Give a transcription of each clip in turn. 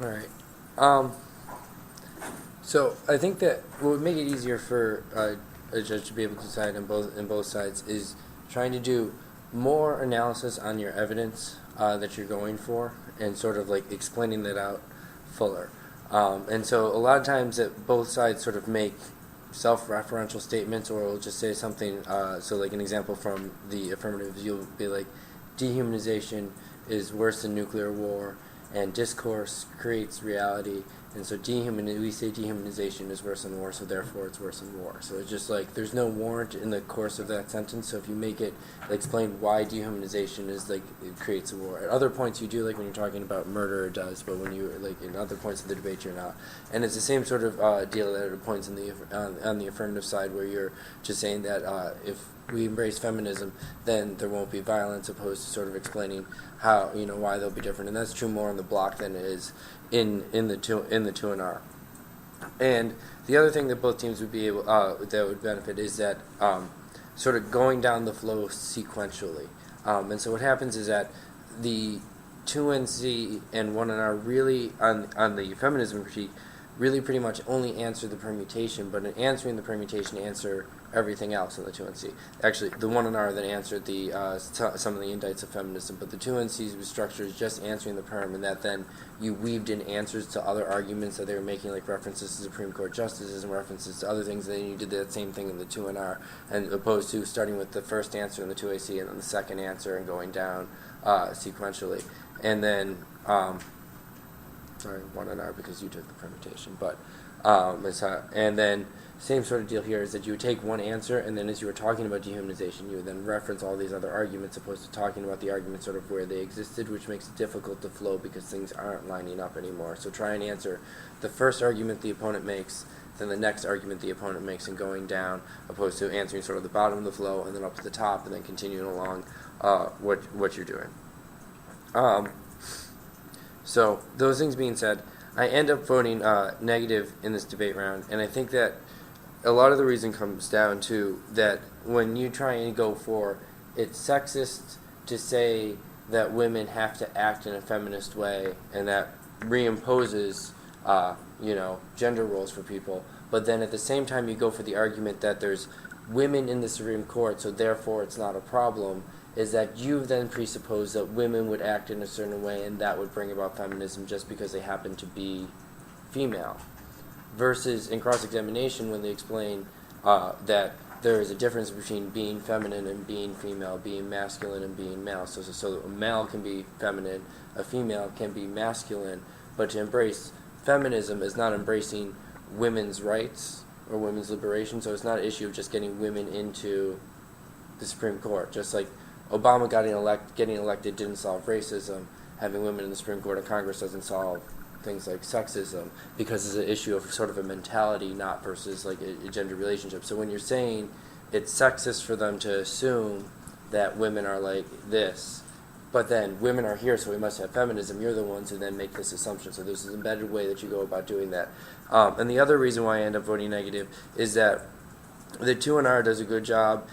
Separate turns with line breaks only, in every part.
All right. Um, so I think that what would make it easier for a judge to be able to decide on both sides is trying to do more analysis on your evidence that you're going for, and sort of like explaining that out fuller. And so a lot of times that both sides sort of make self-referential statements, or will just say something. So like an example from the affirmative, you'll be like, dehumanization is worse than nuclear war, and discourse creates reality. And so we say dehumanization is worse than war, so therefore it's worse than war. So it's just like there's no warrant in the course of that sentence. So if you make it explain why dehumanization is like it creates a war. At other points you do, like when you're talking about murder, it does, but when you like in other points of the debate you're not. And it's the same sort of deal at points in the on the affirmative side, where you're just saying that if we embrace feminism, then there won't be violence, opposed to sort of explaining how, why they'll be different. And that's true more on the block than it is in the two and R. And the other thing that both teams would be able that would benefit is that sort of going down the flow sequentially. And so what happens is that the 2NC and 1NR really on the feminism critique really pretty much only answer the permutation, but in answering the permutation answer everything else in the 2NC. Actually, the 1NR that answered the some of the indites of feminism, but the 2NC's structure is just answering the perm, and that then you weaved in answers to other arguments that they were making, like references to Supreme Court justices and references to other things, and then you did that same thing in the 2NR, and opposed to starting with the first answer in the 2AC and then the second answer and going down sequentially. And then sorry, 1NR because you took the permutation, but and then same sort of deal here is that you would take one answer, and then as you were talking about dehumanization, you would then reference all these other arguments, opposed to talking about the arguments sort of where they existed, which makes it difficult to flow because things aren't lining up anymore. So try and answer the first argument the opponent makes, then the next argument the opponent makes, and going down, opposed to answering sort of the bottom of the flow and then up to the top, and then continuing along what you're doing. So those things being said, I end up voting negative in this debate round, and I think that a lot of the reason comes down to that when you try and go for, it's sexist to say that women have to act in a feminist way, and that reimposes, gender roles for people. But then at the same time, you go for the argument that there's women in the Supreme Court, so therefore it's not a problem. Is that you then presuppose that women would act in a certain way, and that would bring about feminism just because they happen to be female. Versus in cross-examination, when they explain that there is a difference between being feminine and being female, being masculine and being male. So a male can be feminine, a female can be masculine, but to embrace feminism is not embracing women's rights or women's liberation. So it's not an issue of just getting women into the Supreme Court. Just like Obama getting elected didn't solve racism, having women in the Supreme Court and Congress doesn't solve things like sexism, because it's an issue of sort of a mentality, not versus like a gender relationship. So when you're saying it's sexist for them to assume that women are like this, but then women are here, so we must have feminism, you're the ones who then make this assumption. So there's an embedded way that you go about doing that. And the other reason why I end up voting negative is that the 2NR does a good job,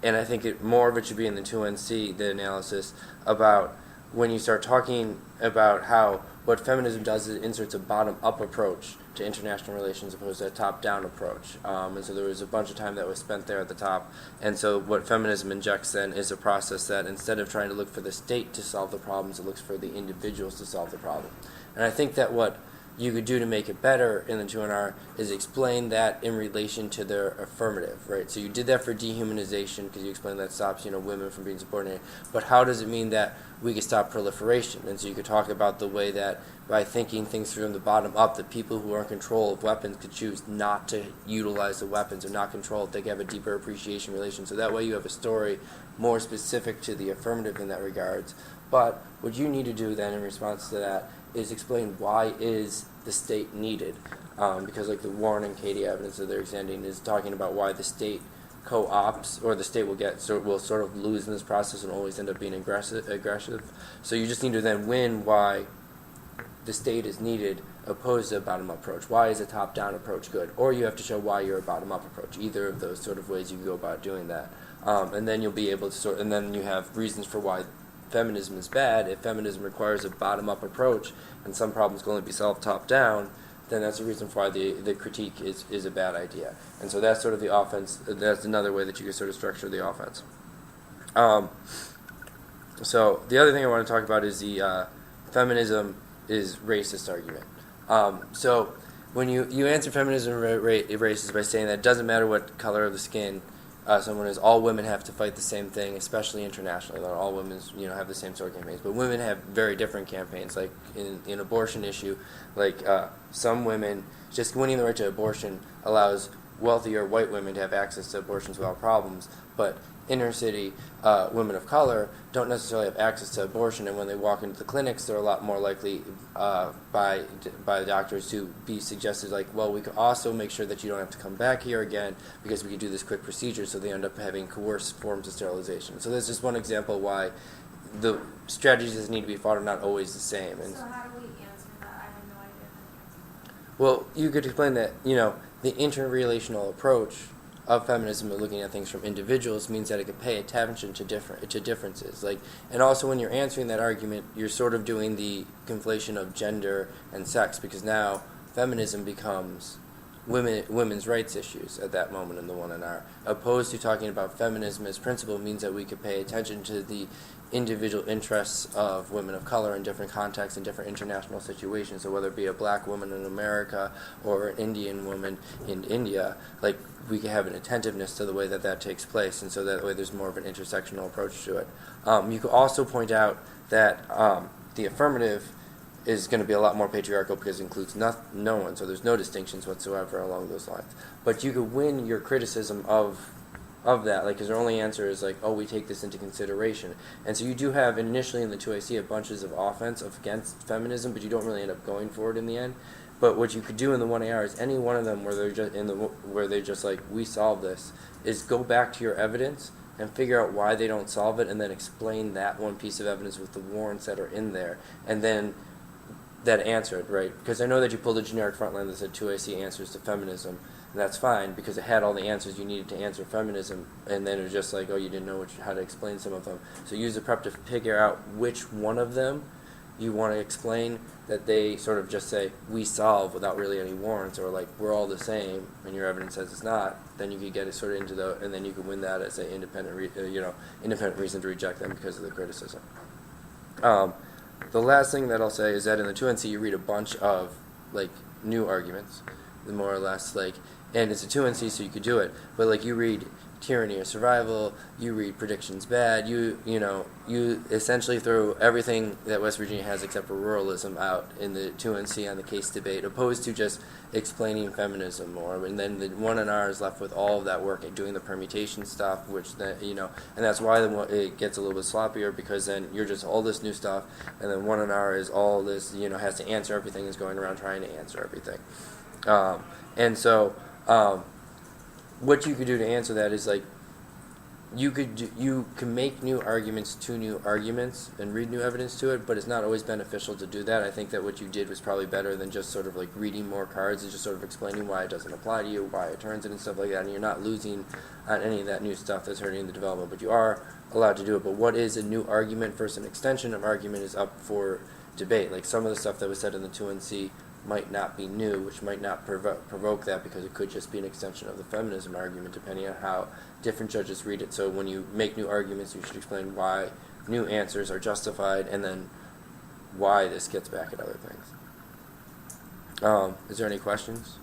and I think more of it should be in the 2NC, the analysis, about when you start talking about how what feminism does is it inserts a bottom-up approach to international relations opposed to a top-down approach. And so there was a bunch of time that was spent there at the top. And so what feminism injects then is a process that instead of trying to look for the state to solve the problems, it looks for the individuals to solve the problem. And I think that what you could do to make it better in the 2NR is explain that in relation to their affirmative, right? So you did that for dehumanization because you explained that stops, women from being subordinated. But how does it mean that we could stop proliferation? And so you could talk about the way that by thinking things from the bottom up, the people who are in control of weapons could choose not to utilize the weapons or not control it. They could have a deeper appreciation relation. So that way you have a story more specific to the affirmative in that regards. But what you need to do then in response to that is explain why is the state needed, because like the Warren and Katie evidence that they're extending is talking about why the state co-ops, or the state will sort of lose in this process and always end up being aggressive. So you just need to then win why the state is needed opposed to a bottom-up approach. Why is a top-down approach good? Or you have to show why you're a bottom-up approach. Either of those sort of ways you can go about doing that. And then you'll be able to and then you have reasons for why feminism is bad, if feminism requires a bottom-up approach and some problems can only be solved top-down, then that's a reason why the critique is a bad idea. And so that's sort of the offense. That's another way that you can sort of structure the offense. So the other thing I want to talk about is the feminism is racist argument. So when you answer feminism racist by saying that it doesn't matter what color of the skin someone is, all women have to fight the same thing, especially internationally. That all women have the same sort of campaigns, but women have very different campaigns. Like in abortion issue, like some women, just winning the right to abortion allows wealthier white women to have access to abortions without problems, but inner city women of color don't necessarily have access to abortion, and when they walk into the clinics, they're a lot more likely by the doctors to be suggested, like, well, we could also make sure that you don't have to come back here again because we could do this quick procedure, so they end up having coerced forms of sterilization. So there's just one example why the strategies that need to be fought are not always the same. And
so how do we answer that? I have no idea how to answer that.
well, you could explain that, the interrelational approach of feminism and looking at things from individuals means that it could pay attention to differences. And also when you're answering that argument, you're sort of doing the conflation of gender and sex, because now feminism becomes women's rights issues at that moment in the 1NR, opposed to talking about feminism as principle means that we could pay attention to the individual interests of women of color in different contexts and different international situations. So whether it be a black woman in America or an Indian woman in India, we can have an attentiveness to the way that takes place, and so that way there's more of an intersectional approach to it. You could also point out that the affirmative is going to be a lot more patriarchal because it includes no one, so there's no distinctions whatsoever along those lines. But you could win your criticism of that, because their only answer is we take this into consideration. And so you do have initially in the 2AC a bunches of offense against feminism, but you don't really end up going for it in the end. But what you could do in the 1AR is any one of them where they're just we solve this, is go back to your evidence and figure out why they don't solve it, and then explain that one piece of evidence with the warrants that are in there, and then that answered, right? Because I know that you pulled a generic frontline that said 2AC answers to feminism, and that's fine because it had all the answers you needed to answer feminism, and then it was just you didn't know how to explain some of them. So use the prep to figure out which one of them you want to explain, that they sort of just say, we solve without really any warrants, or we're all the same, and your evidence says it's not. Then you could get it sort of into and then you could win that as an independent reason to reject them because of the criticism. The last thing that I'll say is that in the 2NC you read a bunch of new arguments, more or less, and it's a 2NC so you could do it, but you read tyranny or survival, you read predictions bad, you essentially throw everything that West Virginia has except for ruralism out in the 2NC on the case debate, opposed to just explaining feminism more. And then the 1NR is left with all of that work and doing the permutation stuff, which then, and that's why it gets a little bit sloppier, because then you're just all this new stuff, and then 1NR is all this, has to answer everything, is going around trying to answer everything. And so what you could do to answer that is you can make new arguments to new arguments and read new evidence to it, but it's not always beneficial to do that. I think that what you did was probably better than just sort of reading more cards. It's just sort of explaining why it doesn't apply to you, why it turns it and stuff like that, and you're not losing on any of that new stuff that's hurting the development, but you are allowed to do it. But what is a new argument versus an extension of argument is up for debate. Some of the stuff that was said in the 2NC might not be new, which might not provoke that, because it could just be an extension of the feminism argument, depending on how different judges read it. So when you make new arguments, you should explain why new answers are justified, and then why this gets back at other things. Is there any questions?